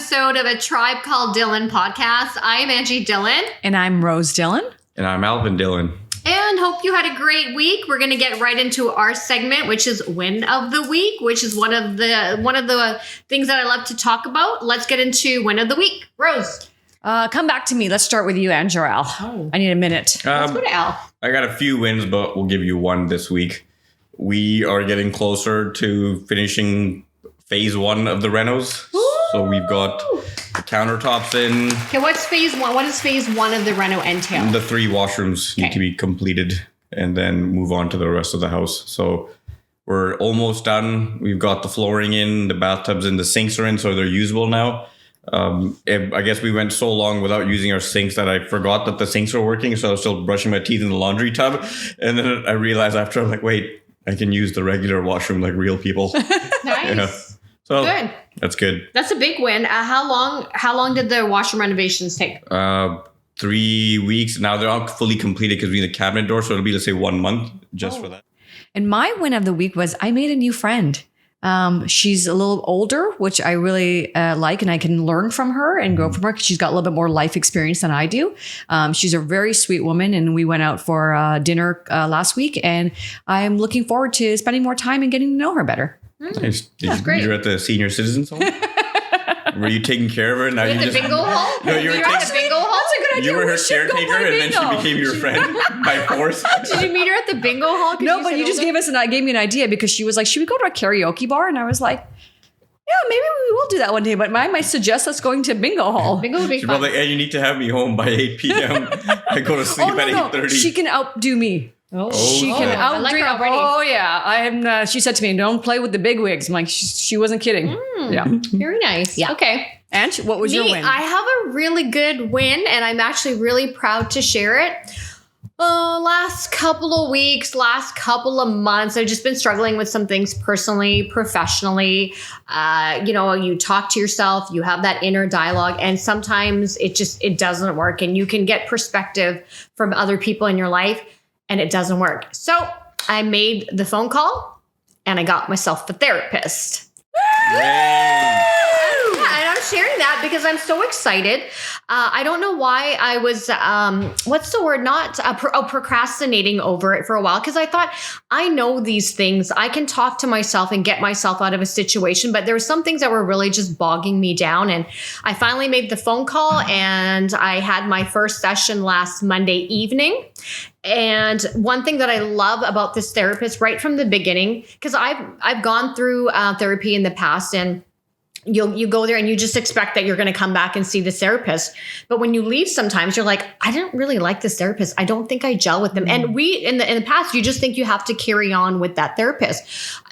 episode of A Tribe Called Dhillon podcast. I am Angie Dhillon. And I'm Rose Dhillon. And I'm Alvin Dhillon. And hope you had a great week. We're going to get right into our segment, which is Win of the Week, which is one of the things that I love to talk about. Let's get into Win of the Week. Rose. Come back to me. Let's start with you, Ange or Al. Oh. I need a minute. Let's go to Al. I got a few wins, but we'll give you one this week. We are getting closer to finishing phase 1 of the renos. Ooh. So we've got the countertops in. Okay, what's phase 1? What does phase 1 of the reno entail? The 3 washrooms need to be completed and then move on to the rest of the house. So we're almost done. We've got the flooring in, the bathtubs and the sinks are in, so they're usable now. I guess we went so long without using our sinks that I forgot that the sinks were working. So I was still brushing my teeth in the laundry tub. And then I realized after, I'm like, wait, I can use the regular washroom like real people. Nice. Yeah. So good. That's good. That's a big win. How long did the washroom renovations take? 3 weeks. Now they're all fully completed because we need the cabinet door. So it'll be, let's say, 1 month just for that. And my win of the week was I made a new friend. She's a little older, which I really like, and I can learn from her and grow from her because she's got a little bit more life experience than I do. She's a very sweet woman, and we went out for dinner last week, and I'm looking forward to spending more time and getting to know her better. Nice. Did you meet her at the senior citizens home? Were you taking care of her? Now At the bingo hall? No, you were at the bingo hall? That's a good idea. You were her caretaker, and then she became your friend by force. Did you meet her at the bingo hall? No, but you just gave me an idea because she was like, should we go to a karaoke bar? And I was like, yeah, maybe we will do that one day. But I might suggest us going to bingo hall. Bingo would be She's fun. probably like, hey, you need to have me home by 8 p.m. I go to sleep at 8:30. She can outdo me. Oh, She can I like her already. Oh yeah, I am. She said to me, "Don't play with the big wigs." I'm like, she wasn't kidding. Yeah, Very nice. Yeah. Okay. And what was your win? I have a really good win, and I'm actually really proud to share it. Last couple of weeks, last couple of months, I've just been struggling with some things personally, professionally. You talk to yourself, you have that inner dialogue, and sometimes it doesn't work, and you can get perspective from other people in your life, and it doesn't work. So I made the phone call, and I got myself a therapist. Yay. And I'm sharing that because I'm so excited. I don't know why I was, procrastinating over it for a while. Because I thought, I know these things. I can talk to myself and get myself out of a situation. But there were some things that were really just bogging me down. And I finally made the phone call, and I had my first session last Monday evening. And one thing that I love about this therapist right from the beginning, because I've gone through therapy in the past, and you go there and you just expect that you're going to come back and see the therapist. But when you leave, sometimes you're like, I didn't really like this therapist. I don't think I gel with them. And in the past, you just think you have to carry on with that therapist.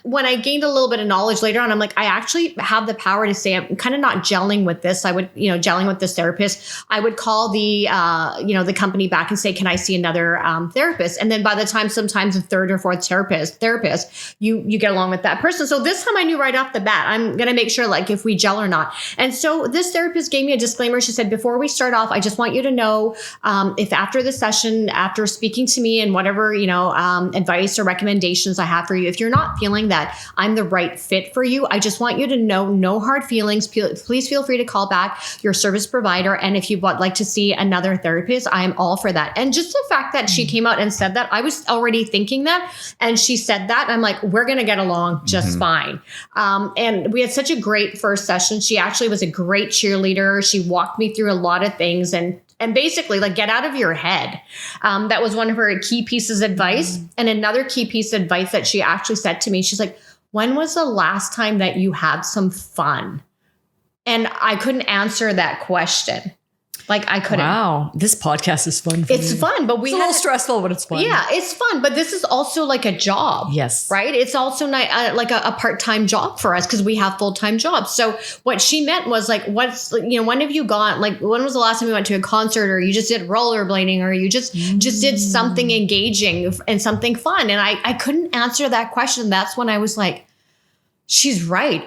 When I gained a little bit of knowledge later on, I'm like, I actually have the power to say I'm kind of not gelling with this. I would, gelling with this therapist. I would call the company back and say, can I see another therapist? And then by the time, sometimes the third or fourth therapist, you get along with that person. So this time I knew right off the bat, I'm going to make sure like if we gel or not. And so this therapist gave me a disclaimer. She said, before we start off, I just want you to know if after the session, after speaking to me and whatever, advice or recommendations I have for you, if you're not feeling that I'm the right fit for you, I just want you to know, no hard feelings. Please feel free to call back your service provider. And if you would like to see another therapist, I am all for that. And just the fact that she came out and said that, I was already thinking that. And she said that, I'm like, we're going to get along just fine. And we had such a great first session. She actually was a great cheerleader. She walked me through a lot of things and basically like get out of your head. That was one of her key pieces of advice. And another key piece of advice that she actually said to me, she's like, when was the last time that you had some fun? And I couldn't answer that question. Like I couldn't. Wow, this podcast is fun. It's fun, but it's a little stressful, but it's fun. Yeah, it's fun, but this is also like a job. Yes, right. It's also not like a part-time job for us because we have full-time jobs. So what she meant was like, when have you gone? Like, when was the last time you went to a concert, or you just did rollerblading, or you just did something engaging and something fun? And I couldn't answer that question. That's when I was like, she's right.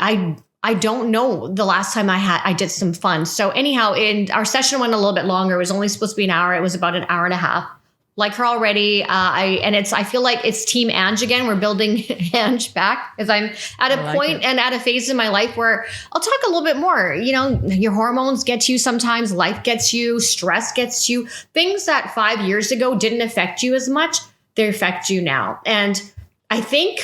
I don't know the last time I did some fun. So anyhow, our session went a little bit longer. It was only supposed to be an hour. It was about an hour and a half. like her already. I feel like it's Team Ange again. We're building Ange back as I'm at a point and at a phase in my life where I'll talk a little bit more. You know, your hormones get to you sometimes, life gets you, stress gets you. Things that 5 years ago didn't affect you as much, they affect you now. And I feel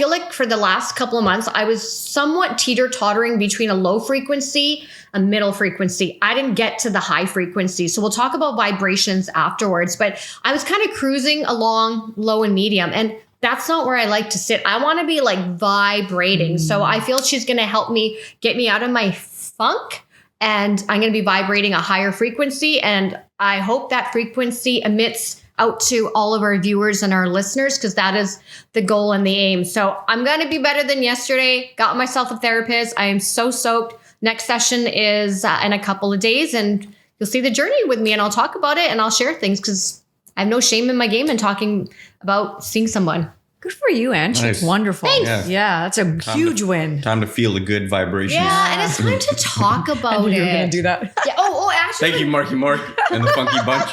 like for the last couple of months, I was somewhat teeter-tottering between a low frequency, a middle frequency. I didn't get to the high frequency. So we'll talk about vibrations afterwards, but I was kind of cruising along low and medium. And that's not where I like to sit. I want to be like vibrating. So I feel she's going to help me get me out of my funk. And I'm going to be vibrating a higher frequency. And I hope that frequency emits out to all of our viewers and our listeners, because that is the goal and the aim. So I'm going to be better than yesterday. Got myself a therapist. I am so stoked. Next session is in a couple of days, and you'll see the journey with me, and I'll talk about it and I'll share things because I have no shame in my game in talking about seeing someone. Good for you, Ange. Nice. Wonderful. Thanks. Yeah, that's a huge win. Time to feel the good vibrations. Yeah, and it's time to talk about it. You're going to do that. Yeah. Oh, actually. Thank you, Marky Mark and the Funky Bunch.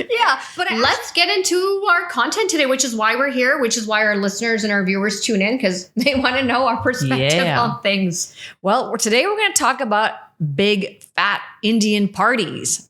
Yeah, but let's get into our content today, which is why we're here, which is why our listeners and our viewers tune in, because they want to know our perspective on things. Well, today we're going to talk about big fat Indian parties.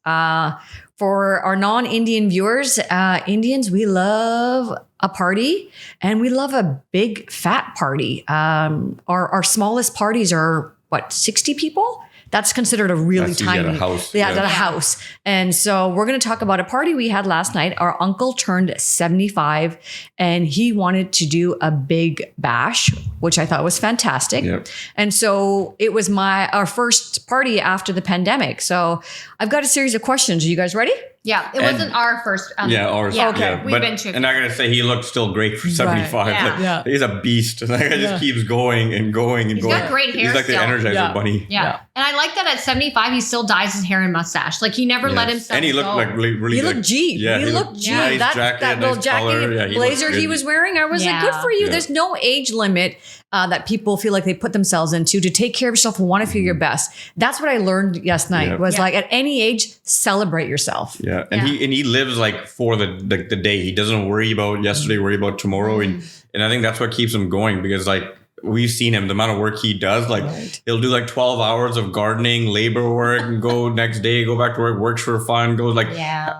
For our non-Indian viewers, Indians, we love a party and we love a big fat party. Our smallest parties are 60 people? That's considered a really tiny house. Yeah, at a house. And so we're going to talk about a party we had last night. Our uncle turned 75 and he wanted to do a big bash, which I thought was fantastic. Yep. And so it was our first party after the pandemic. So I've got a series of questions. Are you guys ready? Yeah, it wasn't our first. Ours. Yeah, okay. We've been to. And I gotta say, he looks still great for 75. Yeah. Like, he's a beast. That guy just keeps going and going and He's going. got great hair He's like still. the Energizer Bunny. Yeah. And I like that at 75, he still dyes his hair and mustache. Like he never let himself And he looked go. like really He looked G. Yeah, he looked G. Nice that jacket, little nice jacket color. Yeah, blazer he was wearing, I was like, good for you. Yeah. There's no age limit that people feel like they put themselves into to take care of yourself and want to feel your best. That's what I learned last night was like at any age, celebrate yourself. Yeah. And he lives like for the day. He doesn't worry about yesterday, worry about tomorrow. And I think that's what keeps him going, because like we've seen him, the amount of work he does, like he'll do like 12 hours of gardening, labor work, and go next day, go back to work, works for fun, goes like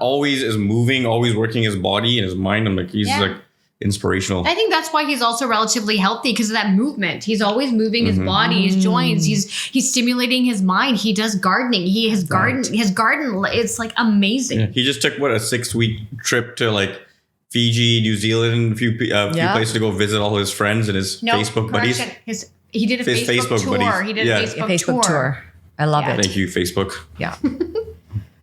always is moving, always working his body and his mind. I'm like, he's like inspirational. I think that's why he's also relatively healthy, because of that movement. He's always moving his body, his joints. He's stimulating his mind. He does gardening. His garden. It's like amazing. Yeah. He just took a 6-week trip to like Fiji, New Zealand, a few places to go visit all his friends and his Facebook buddies. He did a Facebook tour. Buddies. He did a Facebook tour. I love it. Thank you, Facebook. Yeah.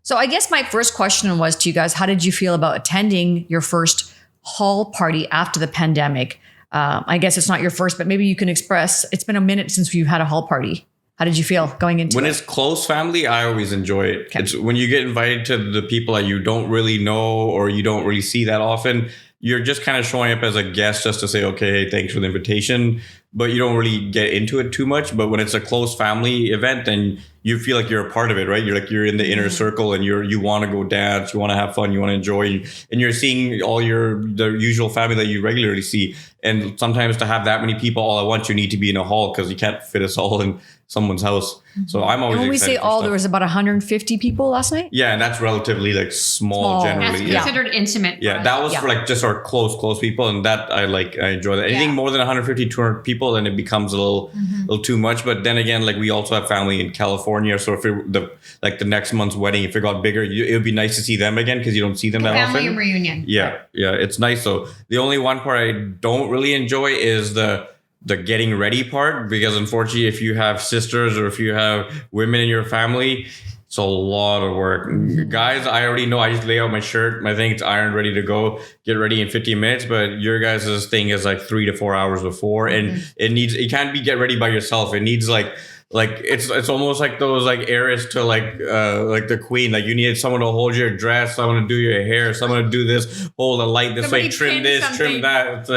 So I guess my first question was to you guys, how did you feel about attending your first hall party after the pandemic? I guess it's not your first, but maybe you can express, it's been a minute since you've had a hall party. How did you feel going into When it? it's close family, I always enjoy it. Okay. It's when you get invited to the people that you don't really know or you don't really see that often, you're just kind of showing up as a guest just to say, okay, thanks for the invitation. But you don't really get into it too much. But when it's a close family event, then you feel like you're a part of it, right? You're in the inner circle and you want to go dance, you want to have fun, you want to enjoy, and you're seeing all the usual family that you regularly see. And sometimes to have that many people all at once, you need to be in a hall because you can't fit us all in someone's house. So I'm always when we say all, there was about 150 people last night? Yeah, and that's relatively like small generally. That's considered intimate. Yeah, that was for like just our close people, and that I enjoy that. Anything more than 150, 200 people, then it becomes a little too much. But then again, like we also have family in California, so if the next month's wedding, if it got bigger, it would be nice to see them again because you don't see them that often. Family reunion. Yeah, it's nice. So the only one part I don't really enjoy is the getting ready part, because unfortunately, if you have sisters or if you have women in your family, it's a lot of work. Guys, I already know. I just lay out my shirt, my thing, it's ironed, ready to go, get ready in 15 minutes. But your guys' thing is like 3 to 4 hours before, and it can't be get ready by yourself. It needs like it's almost like those like heirs to like the queen. Like you need someone to hold your dress, someone to do your hair, someone to do this, hold the light this way, trim this, trim that.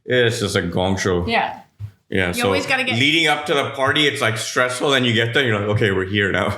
It's just a gong show. Yeah. Yeah, you always gotta get leading up to the party, it's like stressful. Then you get there, you're like, okay, we're here now.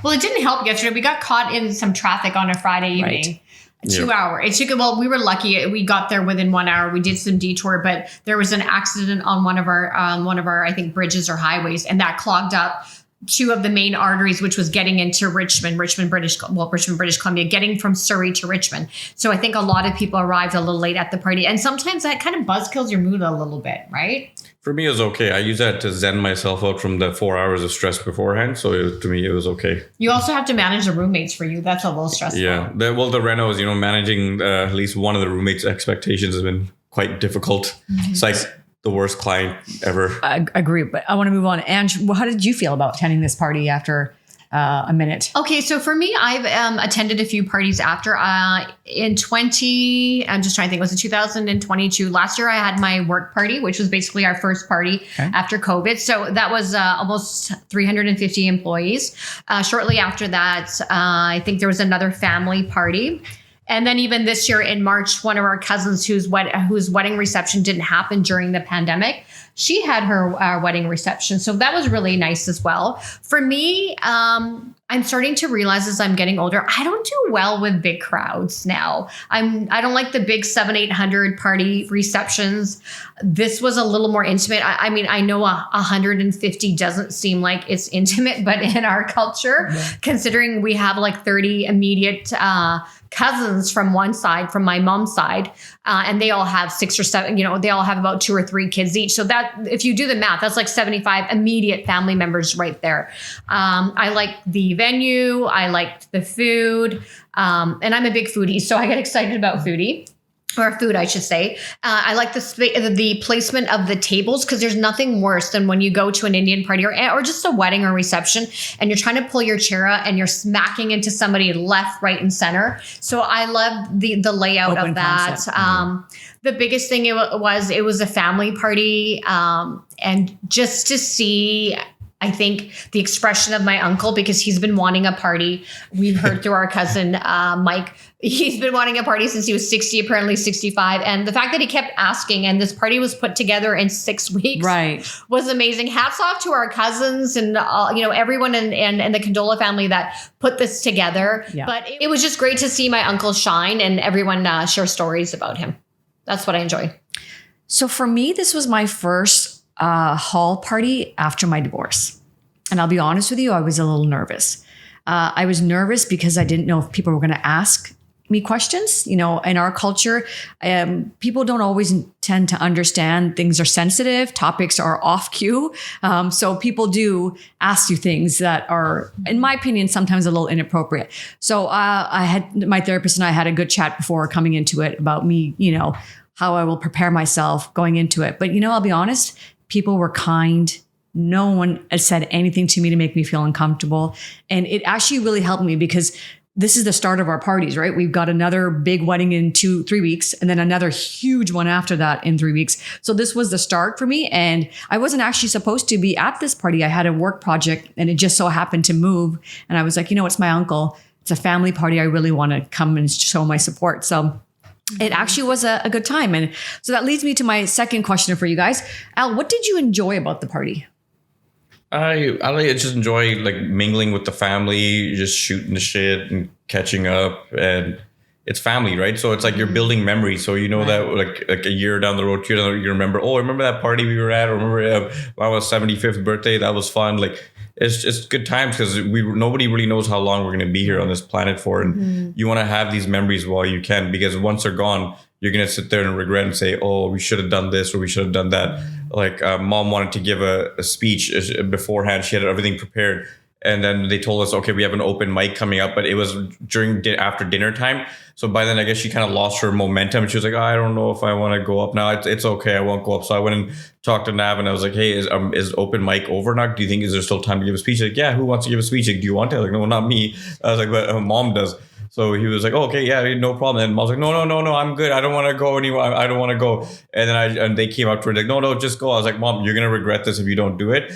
Well, it didn't help yesterday. We got caught in some traffic on a Friday evening. Right. 2 hour. It took, well, we were lucky. We got there within 1 hour. We did some detour, but there was an accident on one of our, I think, bridges or highways, and that clogged up two of the main arteries, which was getting into Richmond, British Columbia, getting from Surrey to Richmond. So I think a lot of people arrived a little late at the party. And sometimes that kind of buzzkills your mood a little bit, right? For me, it was okay. I use that to zen myself out from the 4 hours of stress beforehand. So to me, it was okay. You also have to manage the roommates for you. That's a little stressful. Yeah. The renos, managing at least one of the roommates' expectations has been quite difficult. Mm-hmm. It's like the worst client ever. I agree, but I want to move on. Ange, how did you feel about attending this party after a minute? Okay, so for me, I've attended a few parties after. I'm just trying to think, was it 2022? Last year, I had my work party, which was basically our first party after COVID. So that was almost 350 employees. Shortly after that, I think there was another family party. And then even this year in March, one of our cousins whose wedding reception didn't happen during the pandemic, she had her wedding reception. So that was really nice as well. For me, I'm starting to realize as I'm getting older, I don't do well with big crowds now. I don't like the big 700-800 party receptions. This was a little more intimate. I mean, I know 150 doesn't seem like it's intimate, but in our culture, considering we have like 30 immediate cousins from one side, from my mom's side, and they all have 6 or 7, they all have about 2 or 3 kids each. So that, if you do the math, that's like 75 immediate family members right there. I like the venue. I liked the food. And I'm a big foodie, so I get excited about food, I should say. I like the placement of the tables, because there's nothing worse than when you go to an Indian party or just a wedding or reception and you're trying to pull your chair out and you're smacking into somebody left, right, and center. So I love the layout of that. The biggest thing it was a family party, and just to see, I think, the expression of my uncle, because he's been wanting a party. We've heard through our cousin, Mike, he's been wanting a party since he was 60, apparently 65. And the fact that he kept asking, and this party was put together in 6 weeks, was amazing. Hats off to our cousins and everyone and the Condola family that put this together. Yeah. But it was just great to see my uncle shine and everyone share stories about him. That's what I enjoy. So for me, this was my first hall party after my divorce. And I'll be honest with you, I was a little nervous. I was nervous because I didn't know if people were going to ask me questions. In our culture, people don't always tend to understand things are sensitive, topics are off cue. So people do ask you things that are, in my opinion, sometimes a little inappropriate. So I had my therapist and I had a good chat before coming into it about me, how I will prepare myself going into it. But, I'll be honest, people were kind. No one has said anything to me to make me feel uncomfortable. And it actually really helped me, because this is the start of our parties, right? We've got another big wedding in 2-3 weeks, and then another huge one after that in 3 weeks. So this was the start for me. And I wasn't actually supposed to be at this party. I had a work project and it just so happened to move. And I was like, it's my uncle. It's a family party. I really want to come and show my support. So it actually was a good time. And so that leads me to my second question for you guys. Al, what did you enjoy about the party? I just enjoy mingling with the family, just shooting the shit and catching up, and it's family, right? So it's like you're building memories. So that like a year down the road, you remember, I remember that party we were at, or remember my 75th birthday, that was fun. It's just good times, because nobody really knows how long we're going to be here on this planet for, and you want to have these memories while you can, because once they're gone, you're going to sit there and regret and say, we should have done this or we should have done that. Mom wanted to give a speech beforehand. She had everything prepared. And then they told us, okay, we have an open mic coming up, but it was after dinner time. So by then, I guess she kind of lost her momentum. She was like, I don't know if I want to go up now. It's okay. I won't go up. So I went and talked to Nav and I was like, hey, is open mic over now? Do you think, is there still time to give a speech? Like, yeah, who wants to give a speech? Like, do you want to? Like, no, not me. I was like, but Mom does. So he was like, okay, yeah, no problem. And Mom's like, no, I'm good. I don't want to go anywhere. I don't want to go. And then they came up to her like, no, just go. I was like, Mom, you're going to regret this if you don't do it.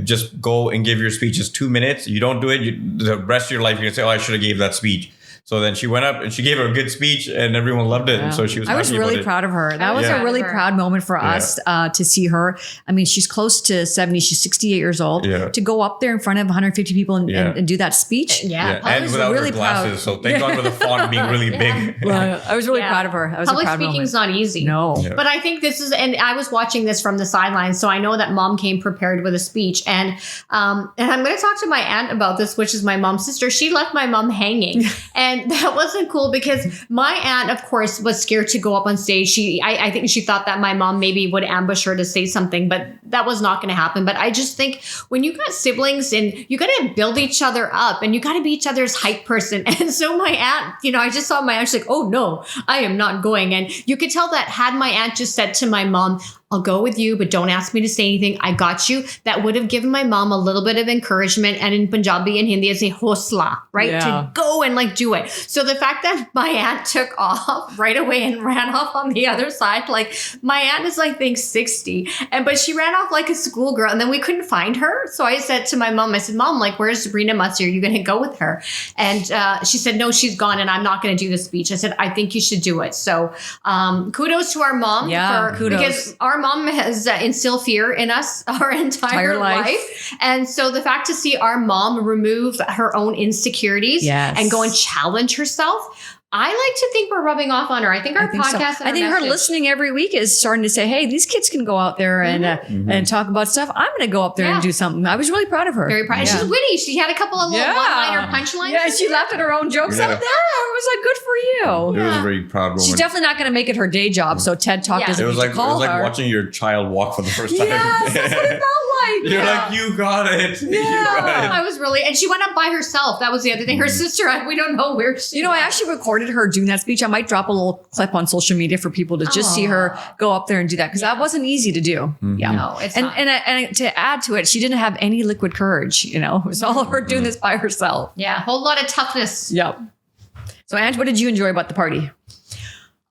Just go and give your speech. It's 2 minutes. You don't do it. The rest of your life, you're going to say, I should have gave that speech. So then she went up and she gave her a good speech and everyone loved it. And so she was I was happy really about it. proud of her. That was a really proud moment for us to see her. I mean, she's close to 70. She's 68 years old. Yeah. To go up there in front of 150 people and do that speech. And without her glasses. So thank God for the font being really big. Well, I was really proud of her. I was Public a proud speaking is not easy. No. Yeah. But I think this is, and I was watching this from the sidelines, so I know that mom came prepared with a speech. And I'm going to talk to my aunt about this, which is my mom's sister. She left my mom hanging. And that wasn't cool because my aunt, of course, was scared to go up on stage. I think she thought that my mom maybe would ambush her to say something, but that was not going to happen. But I just think when you got siblings and you got to build each other up and you got to be each other's hype person. And so my aunt, I just saw my aunt, she's like, oh no, I am not going. And you could tell that had my aunt just said to my mom, I'll go with you, but don't ask me to say anything. I got you. That would have given my mom a little bit of encouragement. And in Punjabi and Hindi, it's a hosla, right? Yeah. To go and like do it. So the fact that my aunt took off right away and ran off on the other side, like my aunt is like, I think 60. But she ran off like a schoolgirl and then we couldn't find her. So I said to my mom, I said, Mom, like, where's Sabrina Mutsi? Are you going to go with her? And she said, no, she's gone and I'm not going to do the speech. I said, I think you should do it. So kudos to our mom. Kudos. Because our mom has instilled fear in us our entire life. And so the fact to see our mom remove her own insecurities and go and challenge herself, I like to think we're rubbing off on her. I think our podcast. So. I think her listening every week is starting to say, "Hey, these kids can go out there and talk about stuff. I'm going to go up there and do something." I was really proud of her. Very proud. She's witty. She had a couple of little one-liner punchlines. Yeah, she laughed at her own jokes up there. It was like, good for you. It was a very proud moment. She's definitely not going to make it her day job. So TED Talk doesn't need to call her. It was like watching your child walk for the first time. Yes, that's what it felt like. You're like, you got it. Yeah. You got it. I was really, and she went up by herself. That was the other thing. Her sister, we don't know where she I actually recorded her doing that speech. I might drop a little clip on social media for people to just see her go up there and do that because that wasn't easy to do. Mm-hmm. Yeah, no, it's not. And to add to it, she didn't have any liquid courage. It was all her doing this by herself. Yeah, a whole lot of toughness. Yep. So, Ange, what did you enjoy about the party?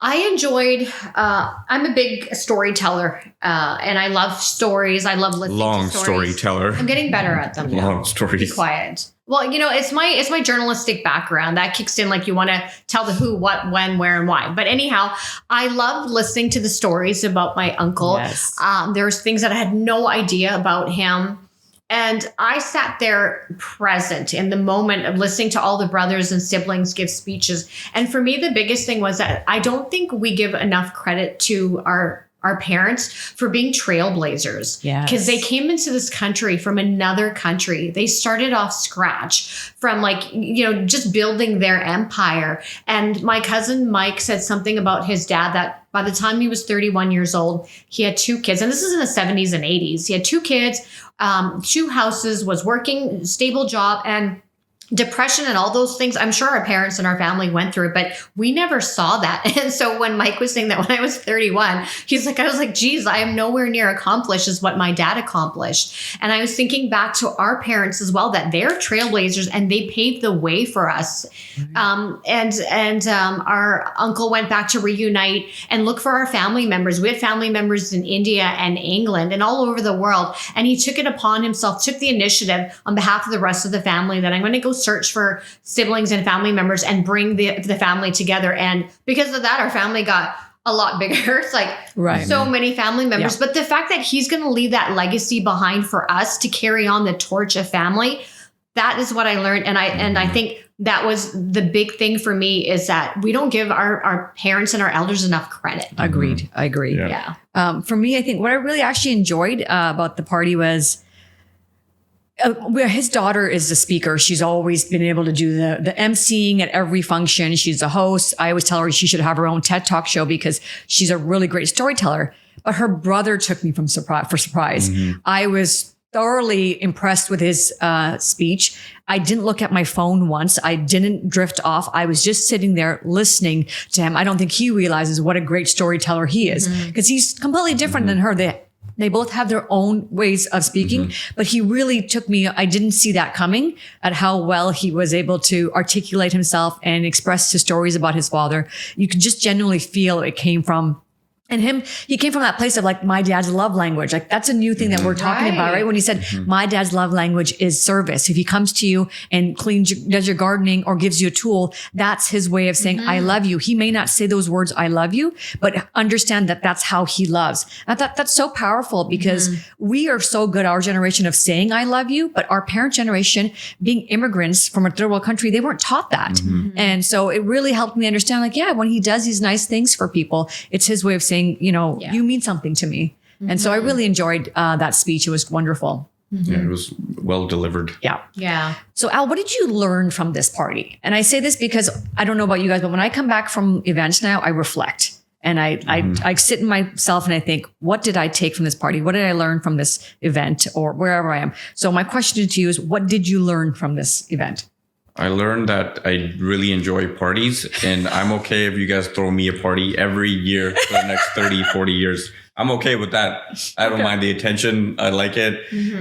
I enjoyed, I'm a big storyteller and I love stories. I love listening to stories. Storyteller. I'm getting better at them. Long stories. Be quiet. Well, it's my journalistic background that kicks in. Like you want to tell the who, what, when, where, and why. But anyhow, I love listening to the stories about my uncle. Yes. There's things that I had no idea about him. And I sat there present in the moment of listening to all the brothers and siblings give speeches. And for me, the biggest thing was that I don't think we give enough credit to our parents for being trailblazers. Yes. Because they came into this country from another country. They started off scratch from just building their empire. And my cousin Mike said something about his dad that by the time he was 31 years old, he had 2 kids. And this is in the 70s and 80s. He had 2 kids, 2 houses, was working, stable job, and depression and all those things. I'm sure our parents and our family went through it, but we never saw that. And so when Mike was saying that when I was 31, I was like, geez, I am nowhere near accomplished as what my dad accomplished. And I was thinking back to our parents as well, that they're trailblazers and they paved the way for us. Mm-hmm. Our uncle went back to reunite and look for our family members. We had family members in India and England and all over the world. And he took it upon himself, took the initiative on behalf of the rest of the family that I'm going to go search for siblings and family members and bring the family together. And because of that, our family got a lot bigger. It's like so many family members. Yeah. But the fact that he's going to leave that legacy behind for us to carry on the torch of family, that is what I learned. And I think that was the big thing for me, is that we don't give our parents and our elders enough credit. Agreed. I agree. Yeah. For me, I think what I really actually enjoyed about the party was his daughter is a speaker. She's always been able to do the emceeing at every function. She's a host. I always tell her she should have her own TED Talk show because she's a really great storyteller. But her brother took me for surprise. Mm-hmm. I was thoroughly impressed with his speech. I didn't look at my phone once. I didn't drift off. I was just sitting there listening to him. I don't think he realizes what a great storyteller he is, because he's completely different than her. They both have their own ways of speaking, but he really took me. I didn't see that coming at how well he was able to articulate himself and express his stories about his father. You could just genuinely feel it came from And he came from that place of like, my dad's love language. Like that's a new thing that we're talking about, right? When he said, my dad's love language is service. If he comes to you and does your gardening or gives you a tool, that's his way of saying, I love you. He may not say those words, I love you, but understand that that's how he loves. I thought that's so powerful because we are so good, our generation, of saying, I love you, but our parent generation, being immigrants from a third world country, they weren't taught that. And so it really helped me understand, like, when he does these nice things for people, it's his way of saying, you mean something to me. And so I really enjoyed that speech. It was wonderful. Yeah, it was well delivered. Yeah. So Al, what did you learn from this party? And I say this because I don't know about you guys, but when I come back from events now, I reflect and I sit in myself and I think, what did I take from this party? What did I learn from this event or wherever I am? So my question to you is, what did you learn from this event? I learned that I really enjoy parties, and I'm okay if you guys throw me a party every year for the next 30, 40 years. I'm okay with that. I don't mind the attention. I like it.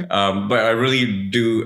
But I really do.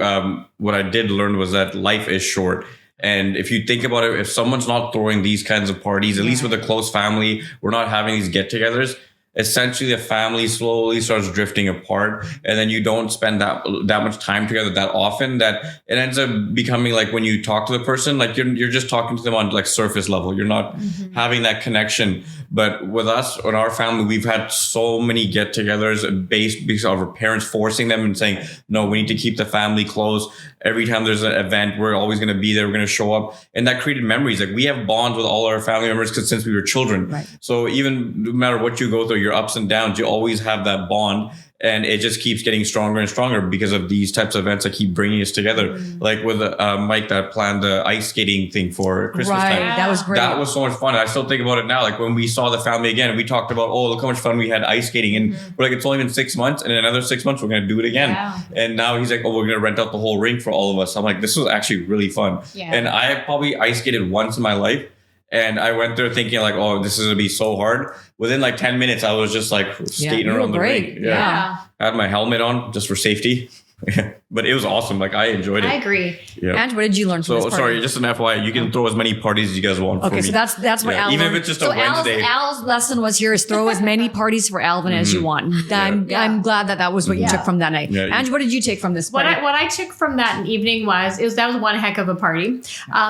What I did learn was that life is short. And if you think about it, if someone's not throwing these kinds of parties, at least with a close family, we're not having these get-togethers, essentially the family slowly starts drifting apart, and then you don't spend that much time together that often, that it ends up becoming like when you talk to the person, like you're just talking to them on like surface level. You're not having that connection. But with us, in our family, we've had so many get-togethers based because of our parents forcing them and saying, no, we need to keep the family close. Every time there's an event, we're always going to be there. We're going to show up. And that created memories. Like we have bonds with all our family members since we were children. Right. So even no matter what you go through, your ups and downs, you always have that bond. And it just keeps getting stronger and stronger because of these types of events that keep bringing us together. Like with Mike that planned the ice skating thing for Christmas time. That was great. That was so much fun. I still think about it now. Like when we saw the family again, we talked about, look how much fun we had ice skating. And we're like, it's only been 6 months. And in another 6 months, we're going to do it again. Yeah. And now he's like, we're going to rent out the whole rink for all of us. I'm like, this was actually really fun. Yeah. And I probably ice skated once in my life. And I went there thinking like, this is going to be so hard. Within like 10 minutes, I was just like skating around the rink. Yeah. I had my helmet on just for safety. But it was awesome. Like I enjoyed it. I agree. Yeah. And what did you learn from this party? Sorry, just an FYI, you can throw as many parties as you guys want for me. Okay, so that's what Al even learned. if it's just a Wednesday. Al's lesson was here is throw as many parties for Alvin as you want. I'm glad that was what you took from that night. Yeah. Ange, what did you take from this party? What I took from that evening was that was one heck of a party.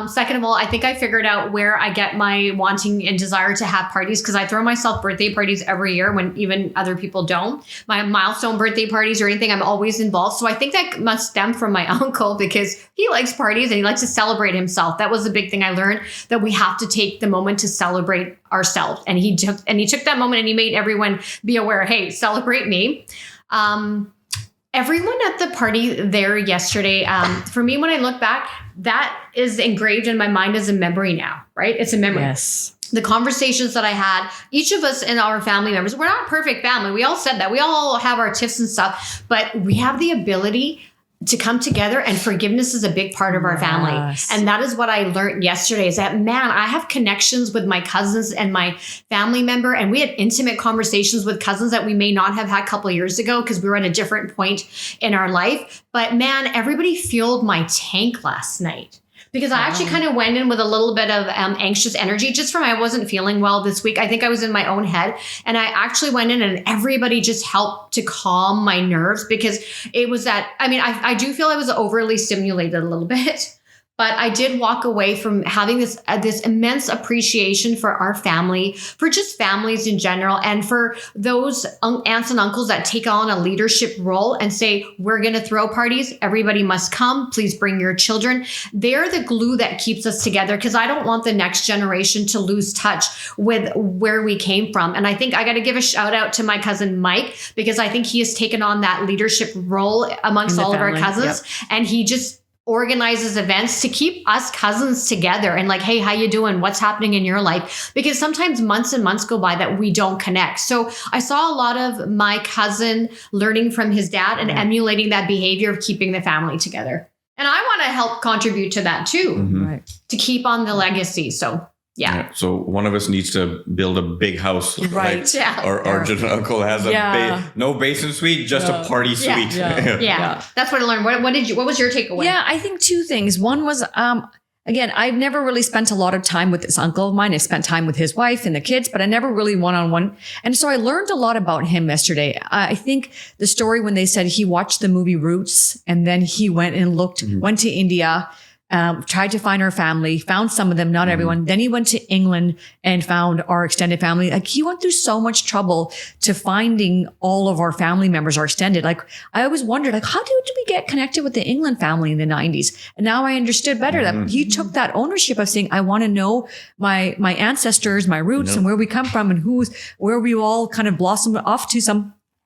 Second of all, I think I figured out where I get my wanting and desire to have parties, because I throw myself birthday parties every year when even other people don't. My milestone birthday parties or anything, I'm always involved. So I think that must stem from my uncle, because he likes parties and he likes to celebrate himself. That was the big thing I learned, that we have to take the moment to celebrate ourselves. And he took that moment and he made everyone be aware, hey, celebrate me. Everyone at the party there yesterday, for me, when I look back, that is engraved in my mind as a memory now, right? It's a memory. Yes. The conversations that I had, each of us and our family members, we're not a perfect family. We all said that. We all have our tiffs and stuff, but we have the ability to come together, and forgiveness is a big part of our family. And that is what I learned yesterday, is that, man, I have connections with my cousins and my family member. And we had intimate conversations with cousins that we may not have had a couple of years ago because we were at a different point in our life. But man, everybody fueled my tank last night. Because I actually kind of went in with a little bit of anxious energy, just from I wasn't feeling well this week. I think I was in my own head. And I actually went in and everybody just helped to calm my nerves, because it was that, I do feel I was overly stimulated a little bit. But I did walk away from having this immense appreciation for our family, for just families in general, and for those aunts and uncles that take on a leadership role and say, we're going to throw parties. Everybody must come. Please bring your children. They're the glue that keeps us together, because I don't want the next generation to lose touch with where we came from. And I think I got to give a shout out to my cousin Mike, because I think he has taken on that leadership role amongst all of our cousins. Yep. And he just organizes events to keep us cousins together and like, hey, how you doing? What's happening in your life? Because sometimes months and months go by that we don't connect. So I saw a lot of my cousin learning from his dad and emulating that behavior of keeping the family together. And I want to help contribute to that too, to keep on the legacy. So yeah. So one of us needs to build a big house. Right. Yeah. Our uncle has no basement suite, just a party suite. Yeah. That's what I learned. What was your takeaway? Yeah, I think two things. One was again, I've never really spent a lot of time with this uncle of mine. I spent time with his wife and the kids, but I never really one-on-one. And so I learned a lot about him yesterday. I think the story when they said he watched the movie Roots and then he went and went to India, tried to find our family, found some of them, not everyone. Then he went to England and found our extended family. Like he went through so much trouble to finding all of our family members, our extended. Like I always wondered, like, how did we get connected with the England family in the 90s? And now I understood better that he took that ownership of saying, I want to know my ancestors, my roots and where we come from and where we all kind of blossomed off to.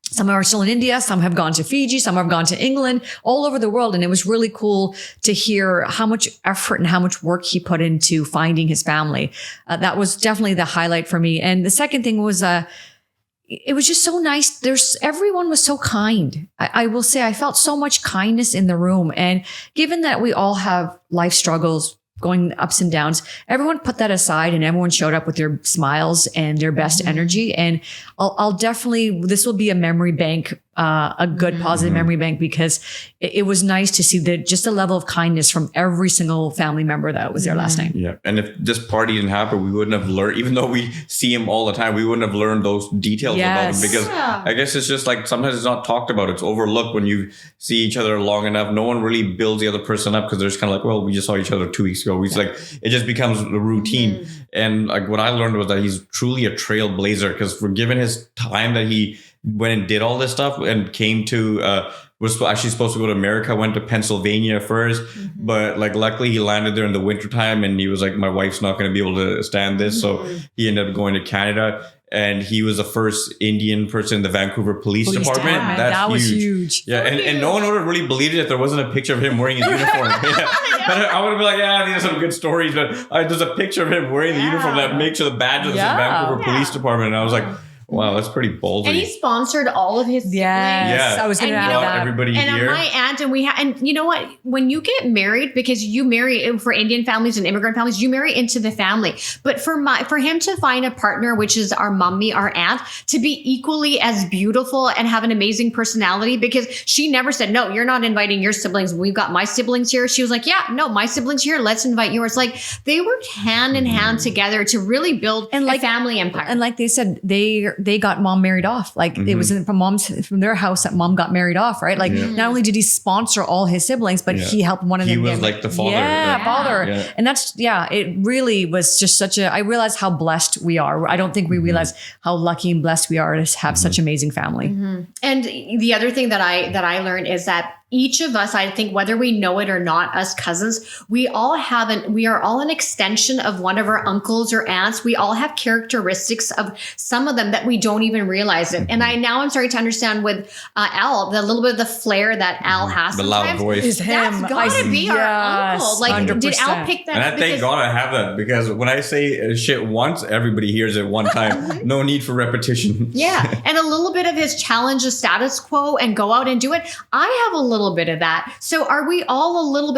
Some are still in India. Some have gone to Fiji. Some have gone to England, all over the world. And it was really cool to hear how much effort and how much work he put into finding his family. That was definitely the highlight for me. And the second thing was, it was just so nice. Everyone was so kind. I will say I felt so much kindness in the room. And given that we all have life struggles, going ups and downs, everyone put that aside and everyone showed up with their smiles and their best energy. And I'll definitely, this will be a memory bank, a good positive memory bank, because it was nice to see just a level of kindness from every single family member that was there last night. Yeah. And if this party didn't happen, we wouldn't have learned, even though we see him all the time, we wouldn't have learned those details about him, because I guess it's just like, sometimes it's not talked about. It's overlooked when you see each other long enough. No one really builds the other person up because they're just kind of like, well, we just saw each other 2 weeks ago. It just becomes a routine. And like what I learned was that he's truly a trailblazer, because for given his time that he went and did all this stuff and came to, was actually supposed to go to America, went to Pennsylvania first, but like luckily he landed there in the wintertime and he was like, my wife's not going to be able to stand this. So he ended up going to Canada. And he was the first Indian person in the Vancouver Police Department. That was huge. Yeah, and no one would have really believed it if there wasn't a picture of him wearing his uniform. But I would have been like, yeah, these are some good stories. But there's a picture of him wearing the uniform that makes the badge of the Vancouver Police Department. And I was like, wow, that's pretty ballsy. And he sponsored all of his siblings. Yes, I was going to add that. Everybody here. And my aunt and you know what? When you get married, because you marry for Indian families and immigrant families, you marry into the family. But for him to find a partner, which is our mummy, our aunt, to be equally as beautiful and have an amazing personality, because she never said, no, you're not inviting your siblings. We've got my siblings here. She was like, yeah, no, my siblings here. Let's invite yours. Like they worked hand in hand together to really build a family empire. And like they said, they got mom married off. Like it was from their house that mom got married off, right? Like not only did he sponsor all his siblings, but he helped one of them. He was like the father. Father. Yeah. And that's, it really was just I realized how blessed we are. I don't think we realize how lucky and blessed we are to have such amazing family. And the other thing that I learned is that each of us, I think, whether we know it or not, us cousins, we are all an extension of one of our uncles or aunts. We all have characteristics of some of them that we don't even realize it. And I'm starting to understand with Al, the little bit of the flair that Al has. The loud voice. Is him. That's gotta be our uncle. Like, 100%. did Al pick that up? And up? I thank God I have that, because when I say shit once, everybody hears it one time. No need for repetition. Yeah. And a little bit of his challenge the status quo and go out and do it. I have a little bit of that. So we're all a little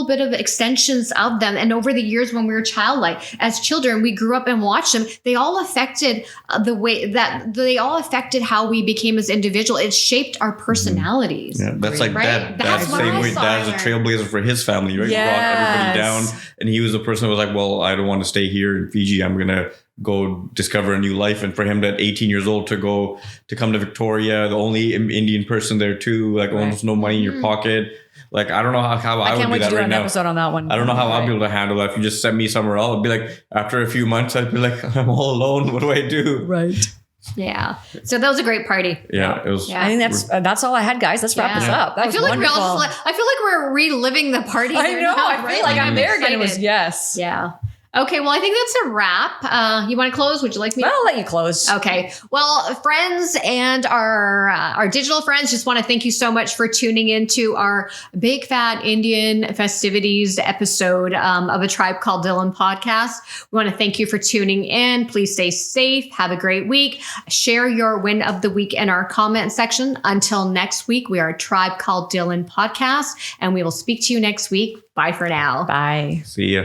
bit of extensions of them. And over the years when we were childlike, as children, we grew up and watched them. They all affected how we became as individuals. It shaped our personalities. Yeah, that's like right? Dad's the same way. Dad's a trailblazer for his family, right? Yes. He brought everybody down. And he was the person who was like, well, I don't want to stay here in Fiji. I'm going to go discover a new life. And for him at 18 years old to come to Victoria, the only Indian person there too, like almost no money in your pocket. Like, I don't know how I would do that right now. Episode on that one. I don't know how I'll be able to handle that. If you just sent me somewhere else, I'd be like, after a few months, I'd be like, I'm all alone. What do I do? Right. Yeah. So that was a great party. Yeah, it was. Yeah. I think that's all I had, guys. Let's wrap this up. That was wonderful. I feel like we're reliving the party. I know. I feel like I'm there again. It was Yeah. Okay, well, I think that's a wrap. You want to close? Would you like me to? I'll let you close. Okay. Well, friends and our digital friends, just want to thank you so much for tuning into our Big Fat Indian Festivities episode of A Tribe Called Dhillon podcast. We want to thank you for tuning in. Please stay safe. Have a great week. Share your win of the week in our comment section. Until next week, we are A Tribe Called Dhillon podcast, and we will speak to you next week. Bye for now. Bye. See ya.